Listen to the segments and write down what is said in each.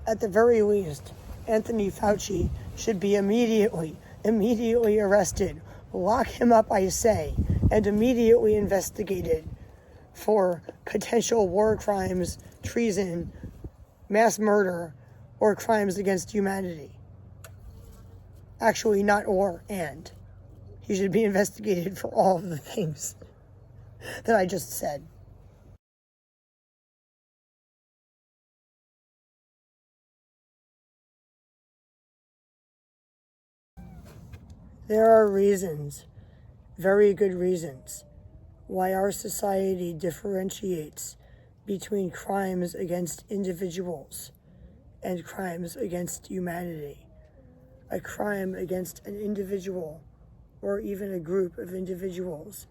At the very least, Anthony Fauci should be immediately arrested. Lock him up, I say, and immediately investigated for potential war crimes, treason, mass murder, or crimes against humanity. Actually, not or, and. He should be investigated for all of the things that I just said. There are reasons, very good reasons, why our society differentiates between crimes against individuals and crimes against humanity. A crime against an individual or even a group of individuals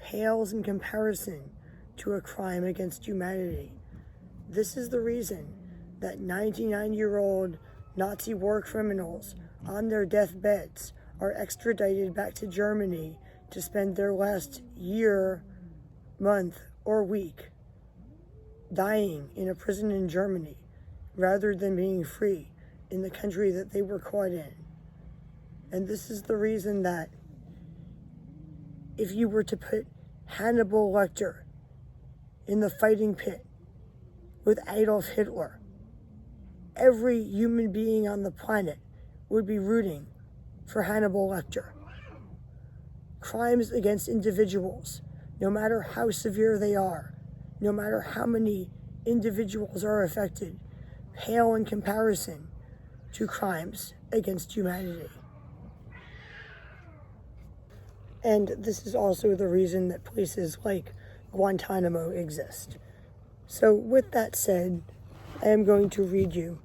pales in comparison to a crime against humanity. This is the reason that 99-year-old Nazi war criminals on their deathbeds are extradited back to Germany to spend their last year, month, or week dying in a prison in Germany rather than being free in the country that they were caught in. And this is the reason that if you were to put Hannibal Lecter in the fighting pit with Adolf Hitler, every human being on the planet would be rooting for Hannibal Lecter. Crimes against individuals, no matter how severe they are, no matter how many individuals are affected, pale in comparison to crimes against humanity. And this is also the reason that places like Guantanamo exist. So with that said, I am going to read you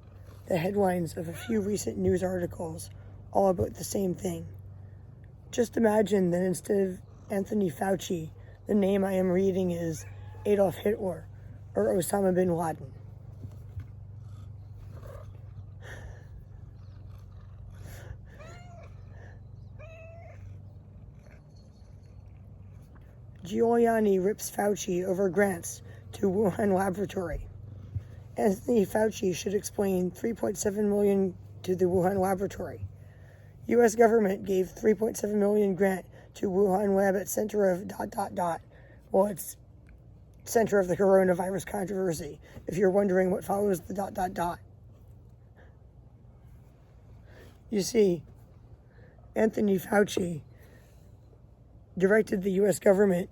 the headlines of a few recent news articles all about the same thing. Just imagine that instead of Anthony Fauci, the name I am reading is Adolf Hitler or Osama bin Laden. Giuliani rips Fauci over grants to Wuhan laboratory. Anthony Fauci should explain $3.7 million to the Wuhan laboratory. U.S. government gave $3.7 million grant to Wuhan lab at center of ... Well, it's center of the coronavirus controversy, if you're wondering what follows the ... You see, Anthony Fauci directed the U.S. government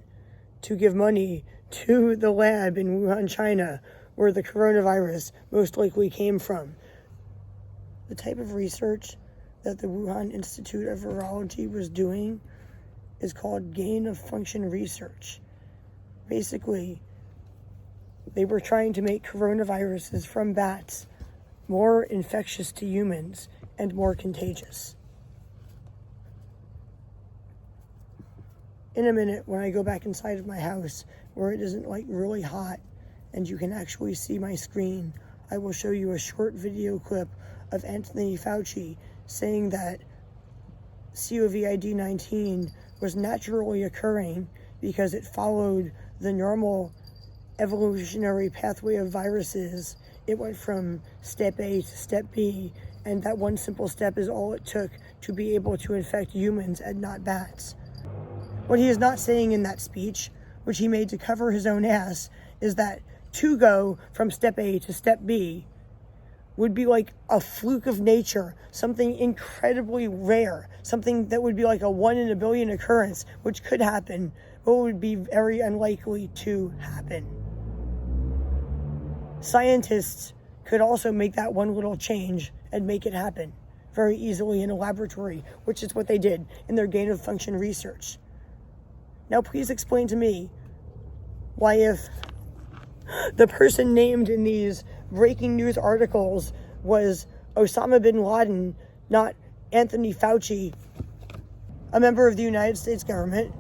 to give money to the lab in Wuhan, China, where the coronavirus most likely came from. The type of research that the Wuhan Institute of Virology was doing is called gain-of-function research. Basically, they were trying to make coronaviruses from bats more infectious to humans and more contagious. In a minute, when I go back inside of my house where it isn't like really hot and you can actually see my screen, I will show you a short video clip of Anthony Fauci saying that COVID-19 was naturally occurring because it followed the normal evolutionary pathway of viruses. It went from step A to step B, and that one simple step is all it took to be able to infect humans and not bats. What he is not saying in that speech, which he made to cover his own ass, is that to go from step A to step B would be like a fluke of nature, something incredibly rare, something that would be like a 1 in a billion occurrence, which could happen, but would be very unlikely to happen. Scientists could also make that one little change and make it happen very easily in a laboratory, which is what they did in their gain-of-function research. Now, please explain to me why, if the person named in these breaking news articles was Osama bin Laden, not Anthony Fauci, a member of the United States government,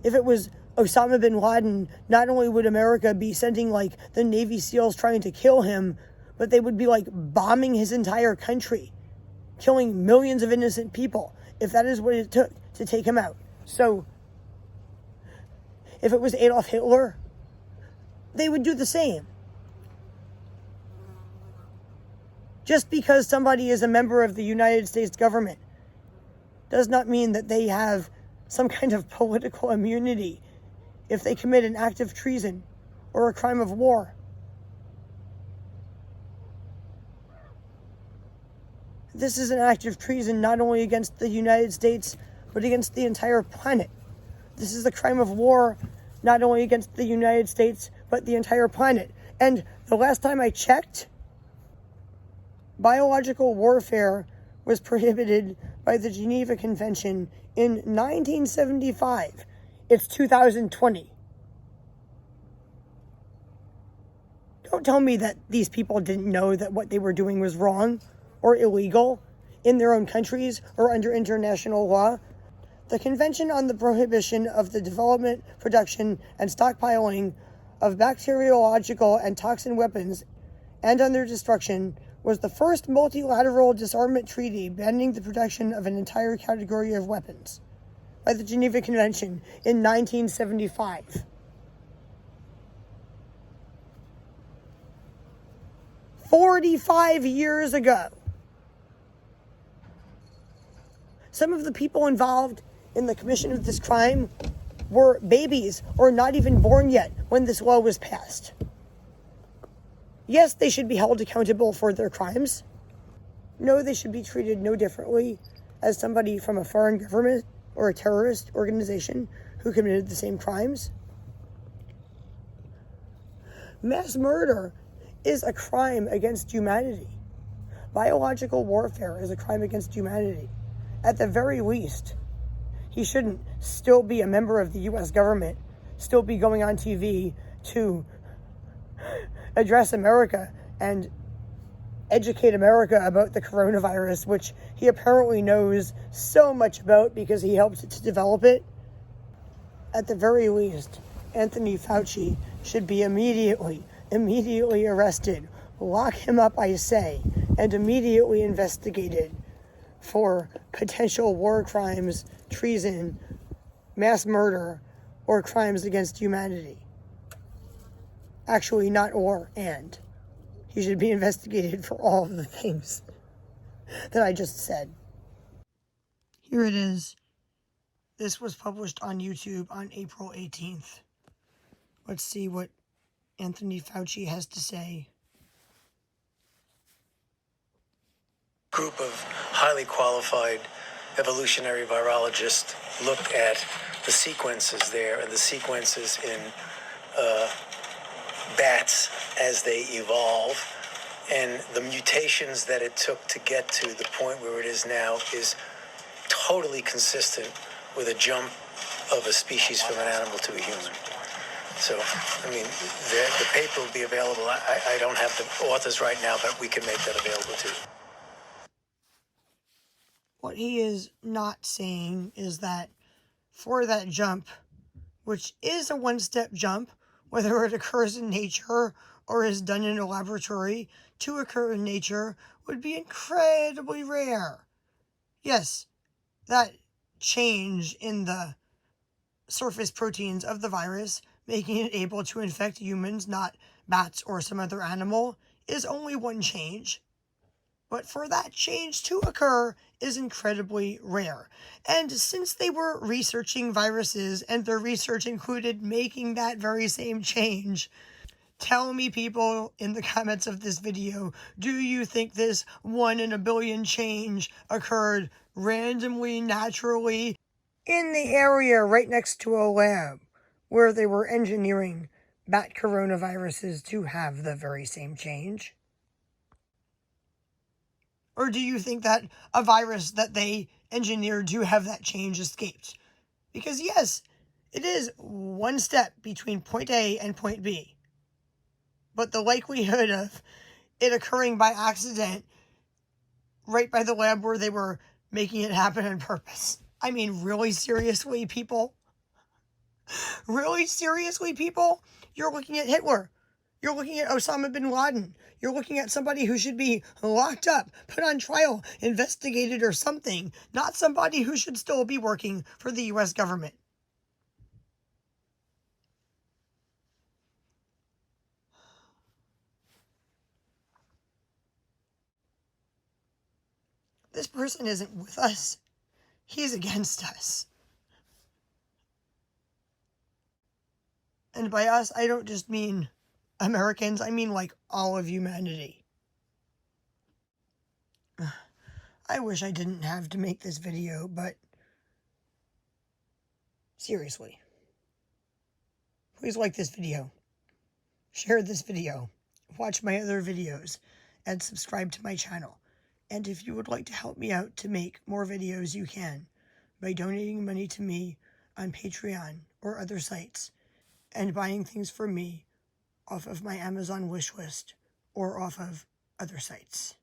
if it was Osama bin Laden, not only would America be sending like the Navy SEALs trying to kill him, but they would be like bombing his entire country, killing millions of innocent people, if that is what it took to take him out. So, if it was Adolf Hitler, they would do the same. Just because somebody is a member of the United States government does not mean that they have some kind of political immunity if they commit an act of treason or a crime of war. This is an act of treason not only against the United States, but against the entire planet. This is a crime of war not only against the United States, but the entire planet. And the last time I checked, biological warfare was prohibited by the Geneva Convention in 1975. It's 2020. Don't tell me that these people didn't know that what they were doing was wrong or illegal in their own countries or under international law. The Convention on the Prohibition of the Development, Production, and Stockpiling of Bacteriological and Toxin Weapons and on their destruction was the first multilateral disarmament treaty banning the production of an entire category of weapons by the Geneva Convention in 1975. "45 years ago. Some of the people involved in the commission of this crime were babies or not even born yet when this law was passed. Yes, they should be held accountable for their crimes. No, they should be treated no differently as somebody from a foreign government or a terrorist organization who committed the same crimes. Mass murder is a crime against humanity. Biological warfare is a crime against humanity. At the very least, he shouldn't still be a member of the U.S. government, still be going on TV to address America and educate America about the coronavirus, which he apparently knows so much about because he helped to develop it. At the very least, Anthony Fauci should be immediately arrested. Lock him up, I say, and immediately investigated for potential war crimes, treason, mass murder, or crimes against humanity. Actually, not or, and. He should be investigated for all of the things that I just said. Here it is. This was published on YouTube on April 18th. Let's see what Anthony Fauci has to say. Group of highly qualified evolutionary virologists looked at the sequences there and the sequences in bats as they evolve, and the mutations that it took to get to the point where it is now is totally consistent with a jump of a species from an animal to a human. So, I mean, the paper will be available. I don't have the authors right now, but we can make that available too. What he is not saying is that for that jump, which is a one-step jump, whether it occurs in nature or is done in a laboratory, to occur in nature would be incredibly rare. Yes, that change in the surface proteins of the virus, making it able to infect humans, not bats or some other animal, is only one change. But for that change to occur is incredibly rare. And since they were researching viruses and their research included making that very same change, tell me, people in the comments of this video, do you think this 1 in a billion change occurred randomly, naturally, in the area right next to a lab where they were engineering bat coronaviruses to have the very same change? Or do you think that a virus that they engineered to have that change escaped? Because yes, it is one step between point A and point B. But the likelihood of it occurring by accident right by the lab where they were making it happen on purpose. I mean, really seriously, people? Really seriously, people? You're looking at Hitler. You're looking at Osama bin Laden. You're looking at somebody who should be locked up, put on trial, investigated or something, not somebody who should still be working for the U.S. government. This person isn't with us. He's against us. And by us, I don't just mean Americans. I mean like all of humanity. I wish I didn't have to make this video, but seriously, please like this video, share this video, watch my other videos, and subscribe to my channel. And if you would like to help me out to make more videos, you can by donating money to me on Patreon or other sites and buying things for me off of my Amazon wish list or off of other sites.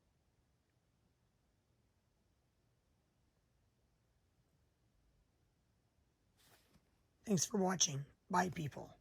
Thanks for watching. Bye, people.